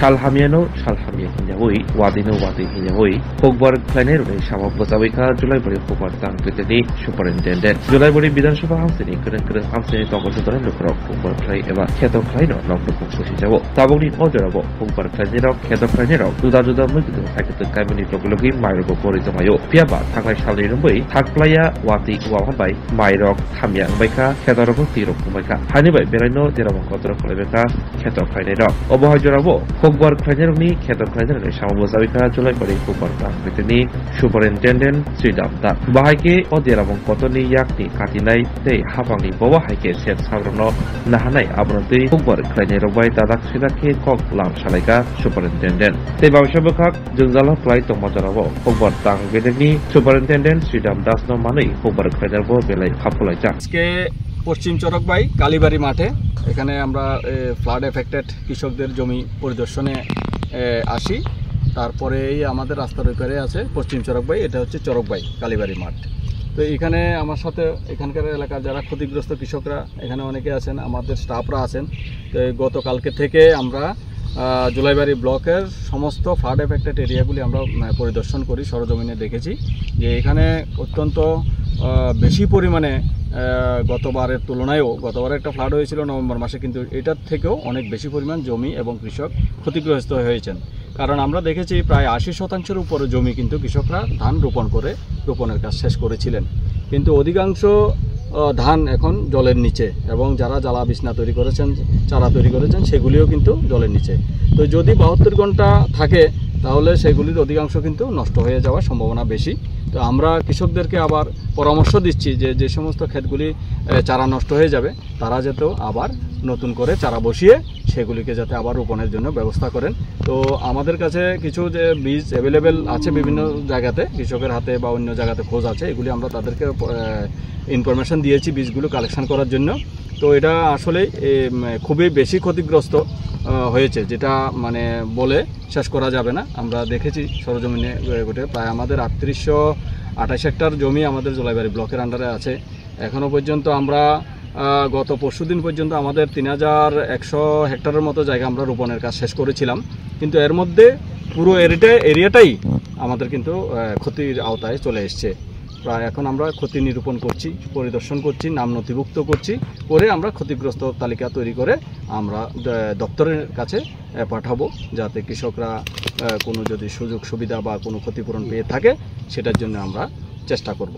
Salhamiano, Salhamia Hinyawi, Wadino Wadi Hinyawi, Hogbar Planero, Shamapotavika, July Hogbar Tangpitani, Superintendent, July Bidan Shaba Hansini, couldn't Hansini Tokotan Lukrok, Hogbar Play Eva, Keto Kleino, Local Position, Taboni Odorabo, Hogbar Planero, Keto Planero, Duda Mudu, Hakato Kamini Tokologi, Myro Boritomayo, Piaba, Takai Shalinaway, Takplaya, Wati, Wahambai, Myrok, Hamia Baika, Ketorabo Tiro Kumaka, Hanibai, Berano, Deramokotra Kolebeka, Keto Planero, Obohajorabo, Hogbar Planeri, Keto Planeri, Shamabozavika, July Hogbar Tangpitani, Superintendent, Sridamta, Bahake, or Deramon Kotoni Yakni, Katinai, they Havani, Boa Hake, said Savrano, Nahanai, Abronti, Hogbar Planero, Dadak Sidaki, Kok Lam Shalika, Superintendent. They Baushabaka, Junzala flight to Motoravo, Hogbar Tangpitani, Superintendent, Sridam does no money, Hogbar Planero, Belay, Hapulaja. পশ্চিম চরকবাই কালীবাড়ি মাঠে এখানে আমরা flood affected কৃষকদের জমি পরিদর্শনে আসি। তারপরে এই আমাদের রাস্তার ওপারে আছে পশ্চিম চরকবাই, এটা হচ্ছে চরকবাই কালীবাড়ি মাঠ। তো এখানে আমার সাথে এখানকার এলাকার যারা ক্ষতিগ্রস্ত কৃষকরা এখানে অনেকে আছেন, আমাদের স্টাফরা আছেন। তো গতকালকে থেকে আমরা জুলাইবাড়ি ব্লকের সমস্ত ফ্লাড এফেক্টেড এরিয়াগুলি আমরা পরিদর্শন করি, সরজমিনে দেখেছি যে এখানে অত্যন্ত বেশি পরিমাণে গতবারের তুলনায়ও, গতবারে একটা ফ্লাড হয়েছিল নভেম্বর মাসে, কিন্তু এটার থেকেও অনেক বেশি পরিমাণ জমি এবং কৃষক ক্ষতিগ্রস্ত হয়েছেন। কারণ আমরা দেখেছি প্রায় 80% উপরে জমি কিন্তু কৃষকরা ধান রোপণের কাজ শেষ করেছিলেন, কিন্তু অধিকাংশ ধান এখন জলের নিচে, এবং যারা জ্বালা বিছনা তৈরি করেছেন, চারা তৈরি করেছেন, সেগুলিও কিন্তু জলের নিচে। তো যদি 72 ঘন্টা থাকে তাহলে সেগুলির অধিকাংশ কিন্তু নষ্ট হয়ে যাওয়ার সম্ভাবনা বেশি। তো আমরা কৃষকদেরকে আবার পরামর্শ দিচ্ছি যে যে সমস্ত ক্ষেতগুলি চারা নষ্ট হয়ে যাবে তারা যাতে আবার নতুন করে চারা বসিয়ে সেগুলিকে যাতে আবার রোপণের জন্য ব্যবস্থা করেন। তো আমাদের কাছে কিছু যে বীজ অ্যাভেলেবেল আছে বিভিন্ন জায়গাতে, কৃষকের হাতে বা অন্য জায়গাতে খোঁজ আছে, এগুলি আমরা তাদেরকে ইনফরমেশন দিয়েছি বীজগুলো কালেকশন করার জন্য। তো এটা আসলে খুবই বেশি ক্ষতিগ্রস্ত হয়েছে, যেটা মানে বলে শেষ করা যাবে না। আমরা দেখেছি সরজমিনে গোটে প্রায় আমাদের 3828 হেক্টর জমি আমাদের জুলাইবাড়ি ব্লকের আন্ডারে আছে। এখনও পর্যন্ত আমরা গত পরশুদিন পর্যন্ত আমাদের 3100 হেক্টরের মতো জায়গা আমরা রোপণের কাজ শেষ করেছিলাম, কিন্তু এর মধ্যে পুরো এরিয়াটাই আমাদের কিন্তু ক্ষতির আওতায় চলে এসছে। প্রায় এখন আমরা ক্ষতি নিরূপণ করছি, পরিদর্শন করছি, নাম নথিভুক্ত করছি, করে আমরা ক্ষতিগ্রস্ত তালিকা তৈরি করে আমরা দপ্তরের কাছে পাঠাবো, যাতে কৃষকরা কোনো যদি সুযোগ সুবিধা বা কোনো ক্ষতিপূরণ পেয়ে থাকে সেটার জন্য আমরা চেষ্টা করব।